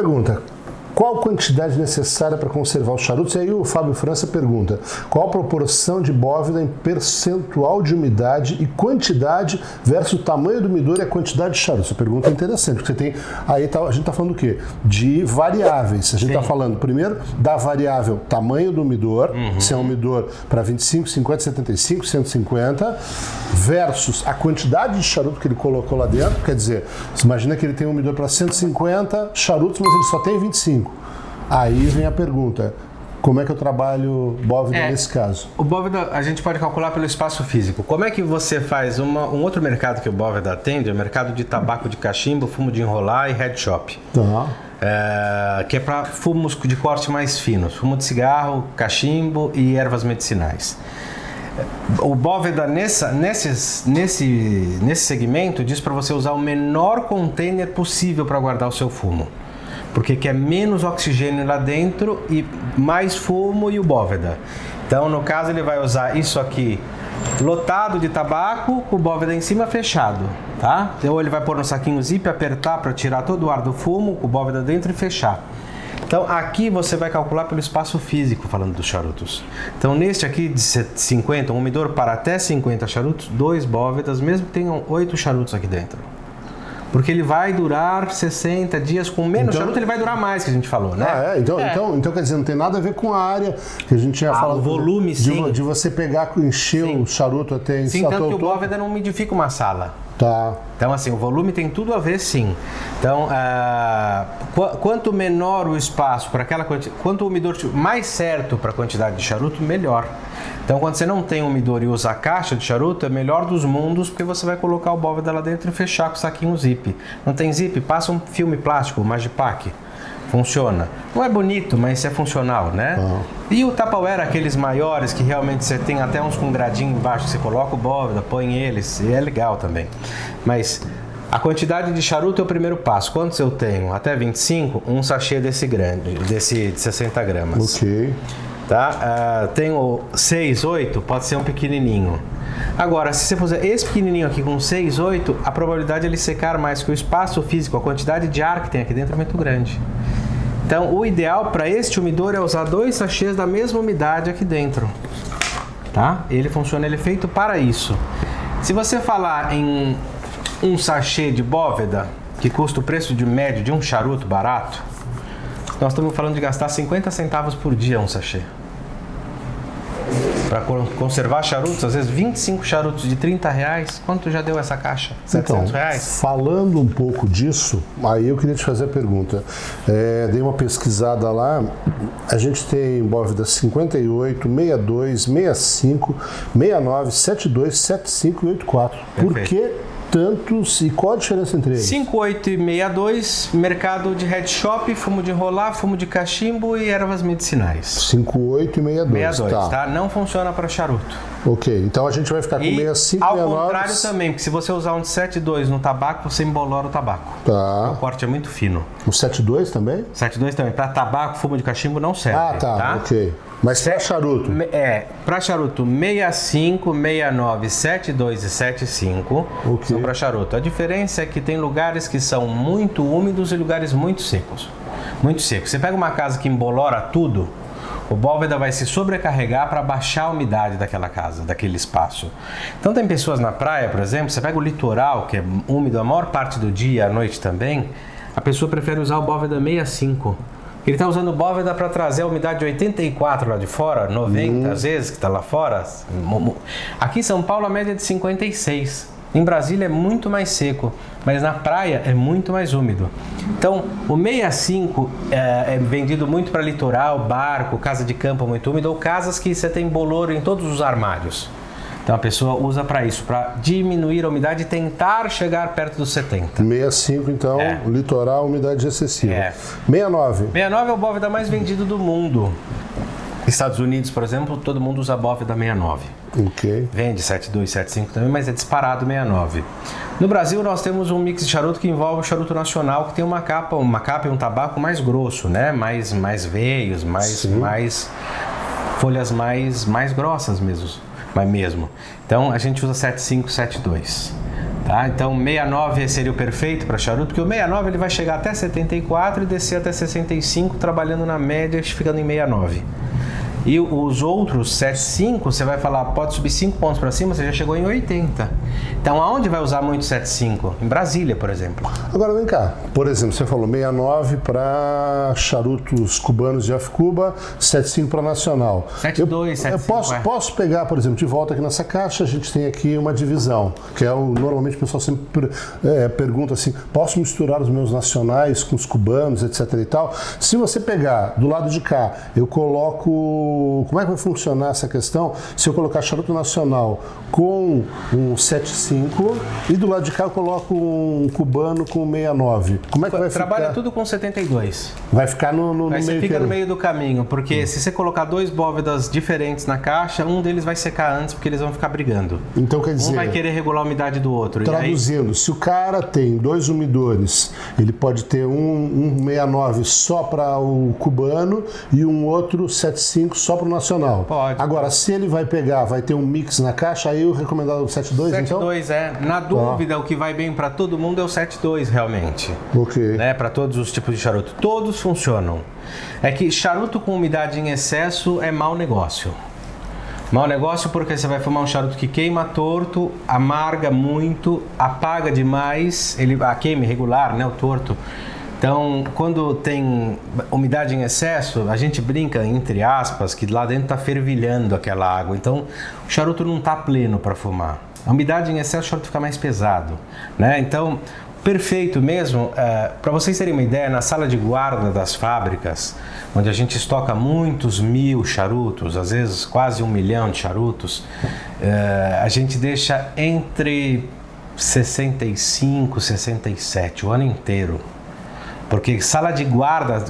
pergunta. Qual a quantidade necessária para conservar os charutos? E aí o Fábio França pergunta, qual a proporção de bóveda em percentual de umidade e quantidade versus o tamanho do umidor e a quantidade de charutos? Essa pergunta é interessante, porque você tem, aí a gente está falando do quê? De variáveis. A gente está falando, primeiro, da variável tamanho do umidor, se é um umidor para 25, 50, 75, 150, versus a quantidade de charuto que ele colocou lá dentro. Quer dizer, você imagina que ele tem um umidor para 150 charutos, mas ele só tem 25. Aí vem a pergunta, como é que eu trabalho bóveda nesse caso? O bóveda a gente pode calcular pelo espaço físico. Como é que você faz um outro mercado que o bóveda atende? É o mercado de tabaco de cachimbo, fumo de enrolar e head shop. Que é para fumos de corte mais finos, fumo de cigarro, cachimbo e ervas medicinais. O bóveda nesse segmento diz para você usar o menor container possível para guardar o seu fumo. Porque quer menos oxigênio lá dentro e mais fumo e o bóveda. Então, no caso, ele vai usar isso aqui lotado de tabaco, com o bóveda em cima fechado, tá? Ou ele vai pôr no saquinho zip, apertar para tirar todo o ar do fumo, com o bóveda dentro e fechar. Então, aqui você vai calcular pelo espaço físico, falando dos charutos. Então, neste aqui de 50, um umidor para até 50 charutos, 2 bóvedas, mesmo que tenham 8 charutos aqui dentro. Porque ele vai durar 60 dias, com menos charuto ele vai durar mais, que a gente falou, né? Então quer dizer, não tem nada a ver com a área que a gente tinha falado. O volume, de você pegar, encher o charuto até... Sim, tanto que o bóveda não umidifica uma sala. Tá. Então, assim, o volume tem tudo a ver, sim. Então, quanto menor o espaço para aquela quantidade, quanto o umidor mais certo para a quantidade de charuto, melhor. Então, quando você não tem um umidor e usa a caixa de charuto, é melhor dos mundos, porque você vai colocar o bóveda lá dentro e fechar com o saquinho zip. Não tem zip? Passa um filme plástico, o Magipack. Funciona. Não é bonito, mas é funcional, né? E o Tupperware, aqueles maiores que realmente você tem até uns com gradinho embaixo, que você coloca o bóveda, põe eles, e é legal também. Mas a quantidade de charuto é o primeiro passo. Quantos eu tenho? Até 25, um sachê desse grande, desse de 60 gramas. Ok. Tá? Tenho 6, 8, pode ser um pequenininho. Agora, se você puser esse pequenininho aqui com 6, 8, a probabilidade de ele secar mais que o espaço físico, a quantidade de ar que tem aqui dentro é muito grande. Então, o ideal para este umidor é usar 2 sachês da mesma umidade aqui dentro. Tá? Ele funciona, ele é feito para isso. Se você falar em um sachê de bóveda, que custa o preço de médio de um charuto barato, nós estamos falando de gastar 50 centavos por dia um sachê. Para conservar charutos, às vezes 25 charutos de R$30, quanto já deu essa caixa? R$700? Falando um pouco disso, aí eu queria te fazer a pergunta. Dei uma pesquisada lá, a gente tem bóveda 58, 62, 65, 69, 72, 75 e 84. Por que tantos e qual a diferença entre eles? 58 e 62, mercado de head shop, fumo de enrolar, fumo de cachimbo e ervas medicinais. 58 e 62, 62, tá? Não funciona para charuto. Ok, então a gente vai ficar com 65 e 69. Ao contrário também, porque se você usar um de 72 no tabaco, você embolora o tabaco. Tá. O corte é muito fino. O 72 também? 72 também. Para tabaco, fumo de cachimbo não serve. Tá? Ok. Mas para charuto? Para charuto 65, 69, 72 e 75 são para charuto. A diferença é que tem lugares que são muito úmidos e lugares muito secos. Muito secos. Você pega uma casa que embolora tudo, o bóveda vai se sobrecarregar para baixar a umidade daquela casa, daquele espaço. Então tem pessoas na praia, por exemplo, você pega o litoral, que é úmido a maior parte do dia, à noite também, a pessoa prefere usar o bóveda 65. Ele está usando bóveda para trazer a umidade de 84 lá de fora, 90 às vezes, que está lá fora. Aqui em São Paulo a média é de 56. Em Brasília é muito mais seco, mas na praia é muito mais úmido. Então, o 65 é vendido muito para litoral, barco, casa de campo muito úmido, ou casas que você tem bolor em todos os armários. Então a pessoa usa para isso, para diminuir a umidade e tentar chegar perto dos 70. 65, então, litoral, umidade excessiva. 69. 69 é o bóveda mais vendido do mundo. Estados Unidos, por exemplo, todo mundo usa bóveda 69. Ok. Vende 72, 75 também, mas é disparado 69. No Brasil, nós temos um mix de charuto que envolve o charuto nacional, que tem uma capa e um tabaco mais grosso, né? Mais veios, mais folhas mais grossas mesmo. mas mesmo. Então a gente usa 7,5, 7,2. Tá? Então 69 seria o perfeito para charuto, porque o 69 ele vai chegar até 74 e descer até 65, trabalhando na média, ficando em 69. E os outros 7,5, você vai falar, pode subir 5 pontos para cima, você já chegou em 80. Então, aonde vai usar muito 7,5? Em Brasília, por exemplo. Agora, vem cá. Por exemplo, você falou 69 para charutos cubanos de F-Cuba, 7,5 para nacional. 7,2, 7,5. Eu posso pegar, por exemplo, de volta aqui nessa caixa, a gente tem aqui uma divisão, que é normalmente o pessoal sempre pergunta assim, posso misturar os meus nacionais com os cubanos, etc e tal? Se você pegar do lado de cá, eu coloco... Como é que vai funcionar essa questão se eu colocar charuto nacional com um 7,5 e do lado de cá eu coloco um cubano com 69? Como é que vai ficar? Trabalha tudo com 72. Vai ficar no meio você fica termo. no meio do caminho, porque se você colocar 2 bóvedas diferentes na caixa, um deles vai secar antes porque eles vão ficar brigando. Então quer dizer... Um vai querer regular a umidade do outro. Traduzindo, aí... se o cara tem 2 umidores, ele pode ter um 69 só para o cubano e um outro 75 só para o nacional. Pode. Agora, se ele vai pegar, vai ter um mix na caixa, aí o recomendado é o 7,2, então? 7,2 Na dúvida, o que vai bem para todo mundo é o 7,2 realmente. Ok. Né? Para todos os tipos de charuto. Todos funcionam. É que charuto com umidade em excesso é mau negócio. Mau negócio porque você vai fumar um charuto que queima torto, amarga muito, apaga demais, a queima irregular, né, o torto. Então, quando tem umidade em excesso, a gente brinca, entre aspas, que lá dentro está fervilhando aquela água. Então, o charuto não está pleno para fumar. A umidade em excesso, o charuto fica mais pesado, né? Então, perfeito mesmo, para vocês terem uma ideia, na sala de guarda das fábricas, onde a gente estoca muitos 1000 charutos, às vezes quase 1 milhão de charutos, a gente deixa entre 65 e 67 o ano inteiro. Porque sala de guarda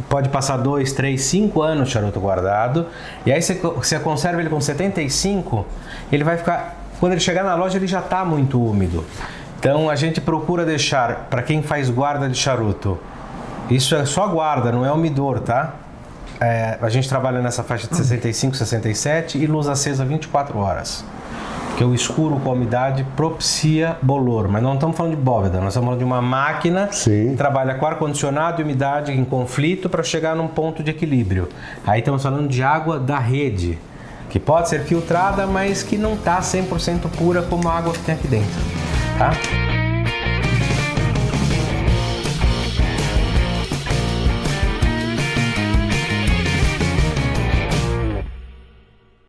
pode passar 2, 3, 5 anos de charuto guardado, e aí você conserva ele com 75, ele vai ficar, quando ele chegar na loja ele já está muito úmido. Então a gente procura deixar, para quem faz guarda de charuto, isso é só guarda, não é umidor, tá? A gente trabalha nessa faixa de 65, 67 e luz acesa 24 horas. Porque o escuro com a umidade propicia bolor, mas não estamos falando de bóveda, nós estamos falando de uma máquina que trabalha com ar-condicionado e umidade em conflito para chegar num ponto de equilíbrio. Aí estamos falando de água da rede, que pode ser filtrada, mas que não está 100% pura como a água que tem aqui dentro. Tá?